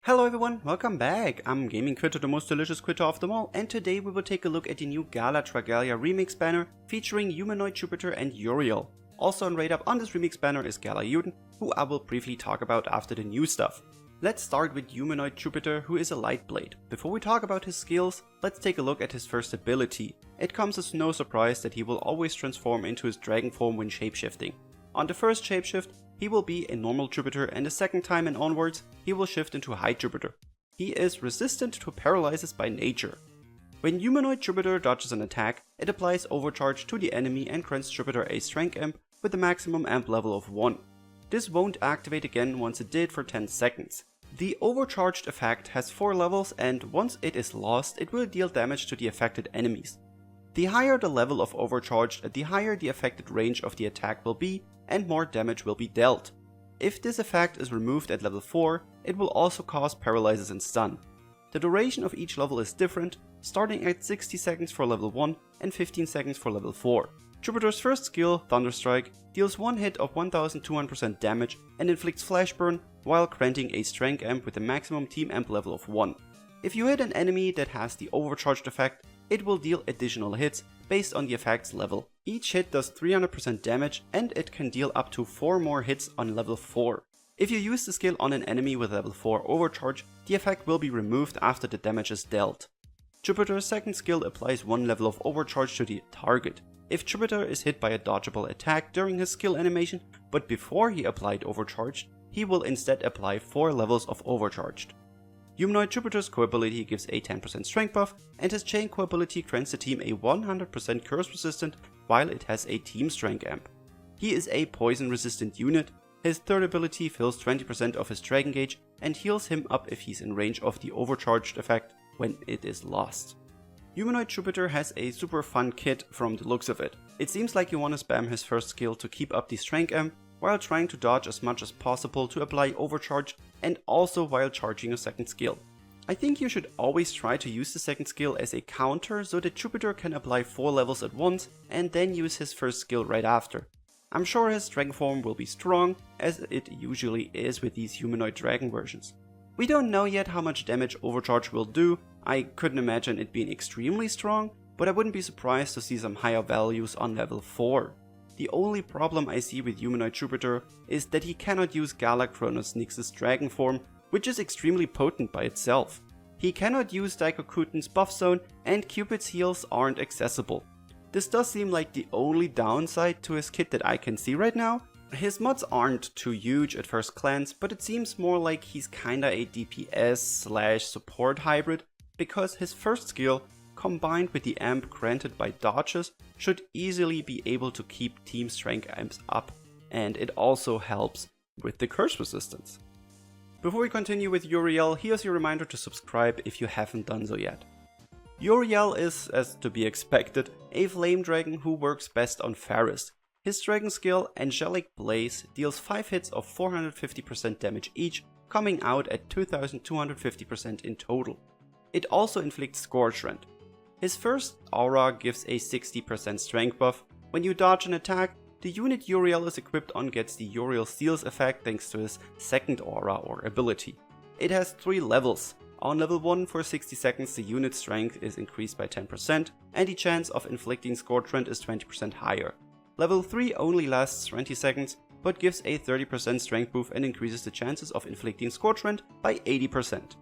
Hello everyone, welcome back. I'm Gaming Quitte, the most delicious Quitte of them all, and today we will take a look at the new Gala Dragalia remix banner featuring Humanoid Jupiter and Uriel. Also on radar on this remix banner is Gala Euden, who I will briefly talk about after the new stuff. Let's start with Humanoid Jupiter, who is a light blade. Before we talk about his skills, let's take a look at his first ability. It comes as no surprise that he will always transform into his dragon form when shapeshifting. On the first shapeshift, he will be a normal Jupiter, and the second time and onwards, he will shift into High Jupiter. He is resistant to paralysis by nature. When Humanoid Jupiter dodges an attack, it applies overcharge to the enemy and grants Jupiter a strength amp with a maximum amp level of 1. This won't activate again once it did for 10 seconds. The overcharged effect has 4 levels, and once it is lost, it will deal damage to the affected enemies. The higher the level of overcharged, the higher the affected range of the attack will be, and more damage will be dealt. If this effect is removed at level 4, it will also cause paralysis and stun. The duration of each level is different, starting at 60 seconds for level 1 and 15 seconds for level 4. Jupiter's first skill, Thunderstrike, deals one hit of 1200% damage and inflicts flash burn while granting a strength amp with a maximum team amp level of 1. If you hit an enemy that has the overcharged effect, it will deal additional hits based on the effect's level. Each hit does 300% damage, and it can deal up to 4 more hits on level 4. If you use the skill on an enemy with level 4 overcharge, the effect will be removed after the damage is dealt. Jupiter's second skill applies 1 level of overcharge to the target. If Jupiter is hit by a dodgeable attack during his skill animation, but before he applied overcharge, he will instead apply 4 levels of overcharged. Humanoid Jupiter's core ability gives a 10% strength buff, and his chain core ability grants the team a 100% curse resistant while it has a team strength amp. He is a poison resistant unit. His third ability fills 20% of his dragon gauge and heals him up if he's in range of the overcharged effect when it is lost. Humanoid Jupiter has a super fun kit from the looks of it. It seems like you want to spam his first skill to keep up the strength amp, while trying to dodge as much as possible to apply overcharge, and also while charging your second skill. I think you should always try to use the second skill as a counter so that Jupiter can apply 4 levels at once and then use his first skill right after. I'm sure his dragon form will be strong, as it usually is with these humanoid dragon versions. We don't know yet how much damage overcharge will do. I couldn't imagine it being extremely strong, but I wouldn't be surprised to see some higher values on level 4. The only problem I see with Humanoid Jupiter is that he cannot use Gala Chronos Nyx's dragon form, which is extremely potent by itself. He cannot use Daikokuten's buff zone, and Cupid's heals aren't accessible. This does seem like the only downside to his kit that I can see right now. His mods aren't too huge at first glance, but it seems more like he's kinda a DPS / support hybrid, because his first skill, combined with the amp granted by dodges, should easily be able to keep team strength amps up, and it also helps with the curse resistance. Before we continue with Uriel, here's your reminder to subscribe if you haven't done so yet. Uriel is, as to be expected, a flame dragon who works best on Ferris. His dragon skill, Angelic Blaze, deals 5 hits of 450% damage each, coming out at 2250% in total. It also inflicts Scorch Rend. His first Aaaah gives a 60% strength buff. When you dodge an attack, the unit Uriel is equipped on gets the Uriel Seals effect thanks to his second Aaaah or ability. It has 3 levels. On level 1 for 60 seconds the unit's strength is increased by 10% and the chance of inflicting Scorch Rend is 20% higher. Level 3 only lasts 20 seconds but gives a 30% strength boost and increases the chances of inflicting Scorch Rend by 80%.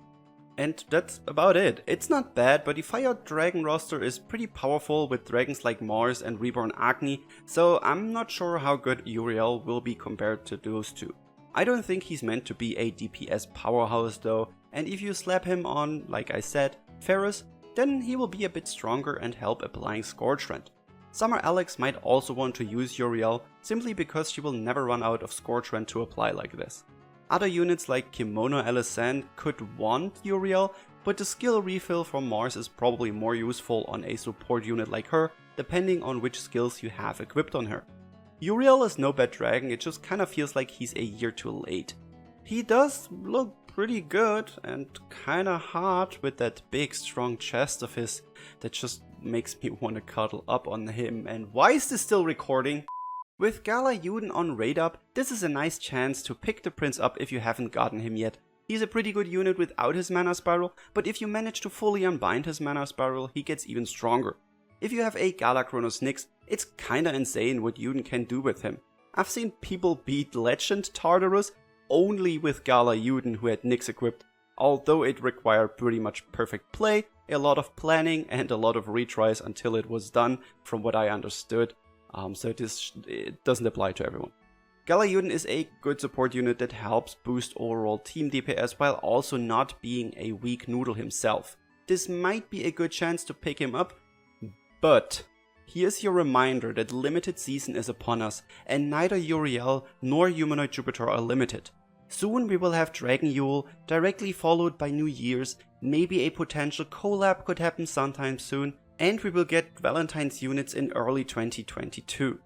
And that's about it. It's not bad, but the Fire Dragon roster is pretty powerful with dragons like Mars and Reborn Agni, so I'm not sure how good Uriel will be compared to those two. I don't think he's meant to be a DPS powerhouse though, and if you slap him on, like I said, Ferris, then he will be a bit stronger and help applying Scorch Rend. Summer Alex might also want to use Uriel simply because she will never run out of Scorch Rend to apply like this. Other units like Kimono Alicent could want Uriel, but the skill refill from Mars is probably more useful on a support unit like her, depending on which skills you have equipped on her. Uriel is no bad dragon, it just kinda feels like he's a year too late. He does look pretty good and kinda hot with that big strong chest of his that just makes me wanna cuddle up on him. And why is this still recording? With Gala Euden on radar, this is a nice chance to pick the prince up if you haven't gotten him yet. He's a pretty good unit without his mana spiral, but if you manage to fully unbind his mana spiral, he gets even stronger. If you have a Gala Chronos Nyx, it's kinda insane what Euden can do with him. I've seen people beat Legend Tartarus only with Gala Euden who had Nyx equipped, although it required pretty much perfect play, a lot of planning and a lot of retries until it was done, from what I understood, so it doesn't apply to everyone. Gala Euden is a good support unit that helps boost overall team DPS while also not being a weak noodle himself. This might be a good chance to pick him up, but here's your reminder that limited season is upon us, and neither Uriel nor Humanoid Jupiter are limited. Soon we will have Dragon Yule, directly followed by New Year's, maybe a potential collab could happen sometime soon, and we will get Valentine's units in early 2022.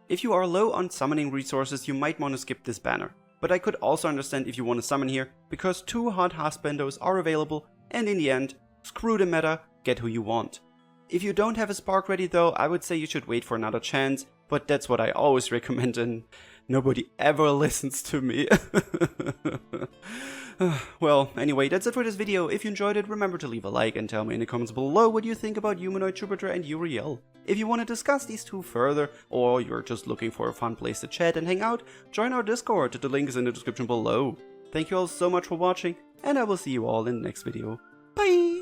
If you are low on summoning resources, you might want to skip this banner, but I could also understand if you want to summon here, because 2 hot husbandos are available, and in the end, screw the meta, get who you want. If you don't have a spark ready though, I would say you should wait for another chance, but that's what I always recommend and nobody ever listens to me. Well, anyway, that's it for this video. If you enjoyed it, remember to leave a like and tell me in the comments below what you think about Humanoid Jupiter and Uriel. If you want to discuss these two further, or you're just looking for a fun place to chat and hang out, join our Discord, the link is in the description below. Thank you all so much for watching, and I will see you all in the next video. Bye!